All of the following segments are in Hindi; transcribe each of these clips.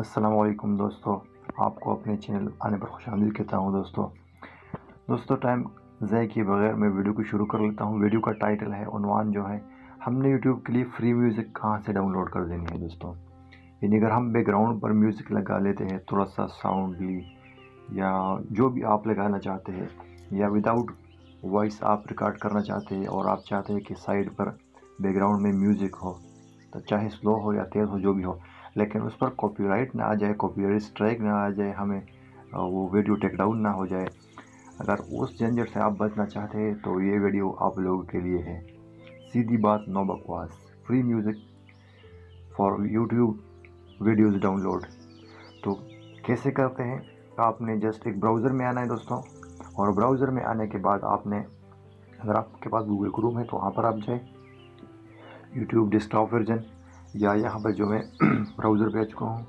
अस्सलाम वालेकुम दोस्तों, आपको अपने चैनल आने पर खुशामदीद कहता हूँ। दोस्तों टाइम ज़ाय किए बगैर मैं वीडियो को शुरू कर लेता हूँ। वीडियो का टाइटल है, उन्वान जो है, हमने यूट्यूब के लिए फ्री म्यूज़िक कहाँ से डाउनलोड कर देनी है दोस्तों। यानी अगर हम बैकग्राउंड पर म्यूज़िक लगा लेते हैं, थोड़ा सा साउंडली या जो भी आप लगाना चाहते हैं, या विदाउट वॉइस आप रिकॉर्ड करना चाहते हैं और आप चाहते हैं कि साइड पर बैकग्राउंड में म्यूज़िक हो, तो चाहे स्लो हो या तेज़ हो, जो भी हो, लेकिन उस पर कॉपीराइट ना आ जाए, कॉपीराइट स्ट्राइक ना आ जाए, हमें वो वीडियो टेक डाउन ना हो जाए। अगर उस झंझट से आप बचना चाहते हैं तो ये वीडियो आप लोगों के लिए है। सीधी बात, नो बकवास, free music for YouTube videos download. तो कैसे करते हैं? आपने जस्ट एक ब्राउज़र में आना है दोस्तों, और ब्राउज़र में आने के बाद आपने, अगर आपके पास गूगल क्रोम है तो वहाँ पर आप जाए, यूट्यूब डेस्कटॉप वर्जन, या यहाँ पर जो मैं ब्राउज़र पे आ चुका हूँ,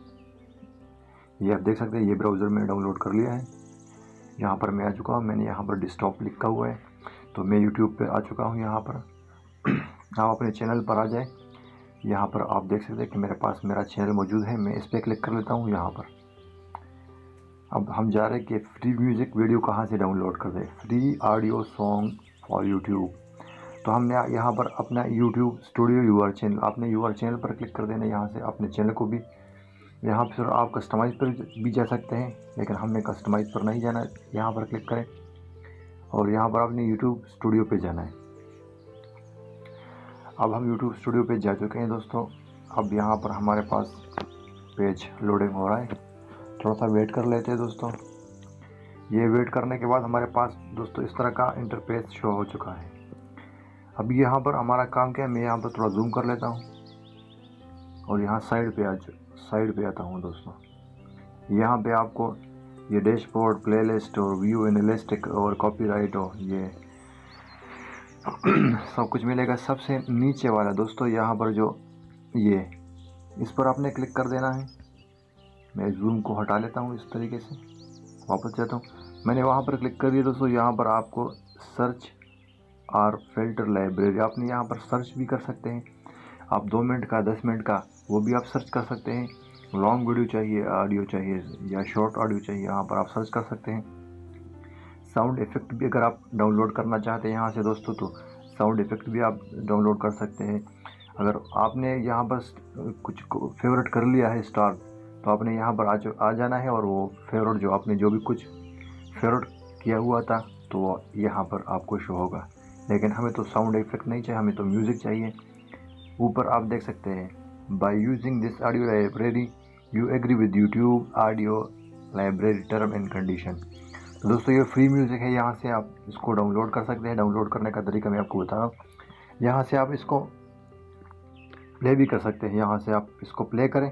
ये आप देख सकते हैं, ये ब्राउज़र मैंने डाउनलोड कर लिया है। यहाँ पर मैं आ चुका हूँ, मैंने यहाँ पर डेस्कटॉप लिखा हुआ है, तो मैं यूट्यूब पे आ चुका हूँ। यहाँ पर आप अपने चैनल पर आ जाए, यहाँ पर आप देख सकते हैं कि मेरे पास मेरा चैनल मौजूद है। मैं इस पर क्लिक कर लेता हूँ। यहाँ पर अब हम जा रहे हैं कि फ्री म्यूज़िक वीडियो कहाँ से डाउनलोड कर दें, free audio song for YouTube. तो हमने यहाँ पर अपना यूट्यूब स्टूडियो यूआर चैनल, आपने यूआर चैनल पर क्लिक कर देना। यहाँ से अपने चैनल को भी, यहाँ पर आप कस्टमाइज़ पर भी जा सकते हैं, लेकिन हमने कस्टमाइज़ पर नहीं जाना। यहाँ पर क्लिक करें और यहाँ पर आपने यूट्यूब स्टूडियो पे जाना है। अब हम यूट्यूब स्टूडियो पे जा चुके हैं दोस्तों। अब यहाँ पर हमारे पास पेज लोडिंग हो रहा है, थोड़ा सा वेट कर लेते हैं दोस्तों। ये वेट करने के बाद हमारे पास दोस्तों इस तरह का इंटरफेस शो हो चुका है। अब यहाँ पर हमारा काम क्या है, मैं यहाँ पर थोड़ा जूम कर लेता हूँ और यहाँ साइड पे आता हूँ दोस्तों। यहाँ पे आपको ये डैशबोर्ड, प्लेलिस्ट और व्यू एनालिटिक और कॉपीराइट और ये सब कुछ मिलेगा। सबसे नीचे वाला दोस्तों, यहाँ पर जो ये, इस पर आपने क्लिक कर देना है। मैं जूम को हटा लेता हूँ, इस तरीके से वापस जाता हूँ। मैंने वहाँ पर क्लिक कर दिया दोस्तों। यहाँ पर आपको सर्च और फिल्टर लाइब्रेरी, आपने यहाँ पर सर्च भी कर सकते हैं। आप 2 मिनट का, 10 मिनट का, वो भी आप सर्च कर सकते हैं। लॉन्ग वीडियो चाहिए, ऑडियो चाहिए या शॉर्ट ऑडियो चाहिए, यहाँ पर आप सर्च कर सकते हैं। साउंड इफ़ेक्ट भी अगर आप डाउनलोड करना चाहते हैं यहाँ से दोस्तों, तो साउंड इफ़ेक्ट भी आप डाउनलोड कर सकते हैं। अगर आपने यहाँ पर कुछ फेवरेट कर लिया है स्टार, तो आपने यहाँ पर आ जाना है, और वो फेवरेट जो आपने जो भी कुछ फेवरेट किया हुआ था, तो वो यहाँ पर आपको शो होगा। लेकिन हमें तो साउंड इफ़ेक्ट नहीं चाहिए, हमें तो म्यूज़िक चाहिए। ऊपर आप देख सकते हैं, by using this audio library you agree with YouTube audio library term and condition. तो दोस्तों ये फ्री म्यूज़िक है, यहाँ से आप इसको डाउनलोड कर सकते हैं। डाउनलोड करने का तरीका मैं आपको बता रहा हूँ। यहाँ से आप इसको प्ले भी कर सकते हैं। यहाँ से आप इसको प्ले करें,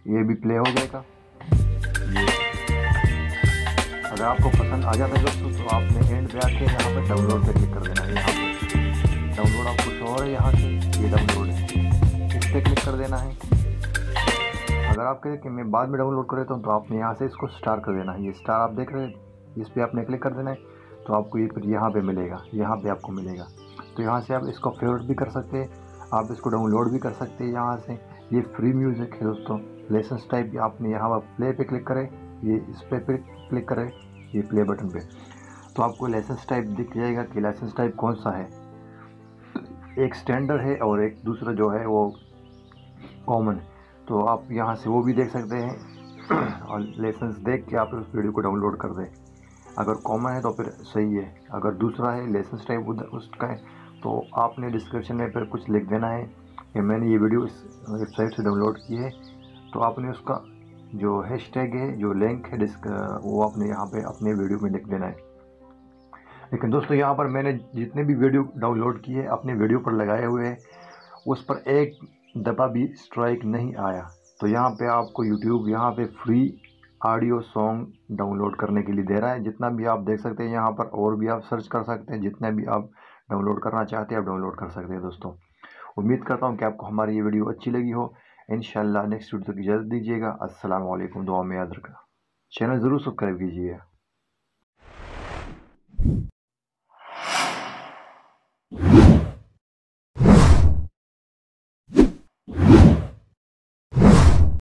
ये भी प्ले हो जाएगा। ये अगर आपको पसंद आ जाता है दोस्तों, तो आपने एंड पे आके यहाँ पर डाउनलोड पे क्लिक कर देना है। यहाँ पे डाउनलोड आपको शो हो रहा है, यहाँ से ये डाउनलोड है, इस पर क्लिक कर देना है। अगर आप कहें कि मैं बाद में डाउनलोड कर लेता हूँ, तो आपने यहाँ से इसको स्टार कर देना है। ये स्टार आप देख रहे हैं, इस पर आपने क्लिक कर देना है, तो आपको ये फिर यहाँ पे मिलेगा, यहाँ पे आपको मिलेगा। तो यहाँ से आप इसको फेवरेट भी कर सकते हैं, आप इसको डाउनलोड भी कर सकते हैं यहाँ से। ये फ्री म्यूज़िक है दोस्तों। लाइसेंस टाइप आपने यहाँ पर प्ले पे क्लिक करें, ये इस पे क्लिक करें, ये प्ले बटन पे, तो आपको लाइसेंस टाइप दिख जाएगा कि लाइसेंस टाइप कौन सा है। एक स्टैंडर्ड है और एक दूसरा जो है वो कॉमन। तो आप यहाँ से वो भी देख सकते हैं और लाइसेंस देख के आप उस वीडियो को डाउनलोड कर दें। अगर कॉमन है तो फिर सही है, अगर दूसरा है लाइसेंस टाइप उसका है, तो आपने डिस्क्रिप्शन में फिर कुछ लिख देना है कि मैंने ये वीडियो इस वेबसाइट से डाउनलोड की है। तो आपने उसका जो हैशटैग है, जो लिंक है वो आपने यहाँ पे अपने वीडियो में लिख देना है। लेकिन दोस्तों यहाँ पर मैंने जितने भी वीडियो डाउनलोड किए अपने वीडियो पर लगाए हुए हैं, उस पर एक दफ़ा भी स्ट्राइक नहीं आया। तो यहाँ पे आपको यूट्यूब यहाँ पे फ्री ऑडियो सॉन्ग डाउनलोड करने के लिए दे रहा है। जितना भी आप देख सकते हैं यहाँ पर, और भी आप सर्च कर सकते हैं, जितना भी आप डाउनलोड करना चाहते हैं आप डाउनलोड कर सकते हैं दोस्तों। उम्मीद करता हूँ कि आपको हमारी ये वीडियो अच्छी लगी हो। इंशाल्लाह नेक्स्ट वीडियो तक इजाज़त दीजिएगा। अस्सलाम वालेकुम, दुआ में याद रखना। चैनल ज़रूर सब्सक्राइब कीजिएगा।